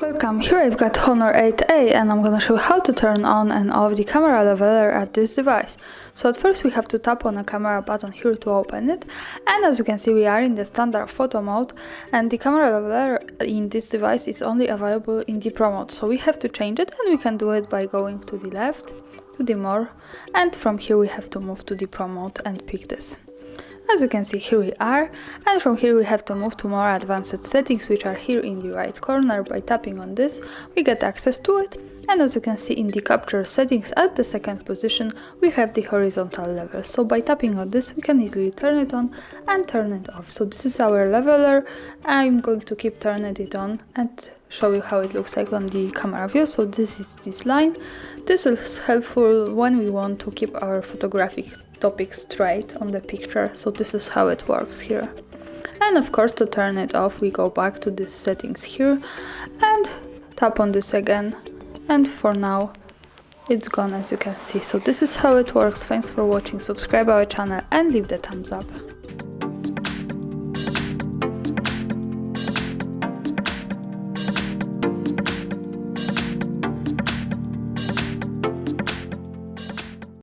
Welcome, here I've got Honor 8A and I'm gonna show you how to turn on and off the camera leveler at this device. So at first we have to tap on the camera button here to open it, and as you can see we are in the standard photo mode, and the camera leveler in this device is only available in the Pro mode, so we have to change it, and we can do it by going to the left, to the more, and from here we have to move to the Pro mode and pick this. As you can see, here we are, and from here we have to move to more advanced settings, which are here in the right corner. By tapping on this, we get access to it, and as you can see in the capture settings at the second position, we have the horizontal level. So by tapping on this, we can easily turn it on and turn it off. So this is our leveler. I'm going to keep turning it on and show you how it looks like on the camera view. So this is this line. This is helpful when we want to keep our photographic topic straight on the picture, so this is how it works here. And of course, to turn it off, we go back to the settings here and tap on this again, and for now it's gone, as you can see. So this is how it works. Thanks for watching, subscribe our channel and leave the thumbs up.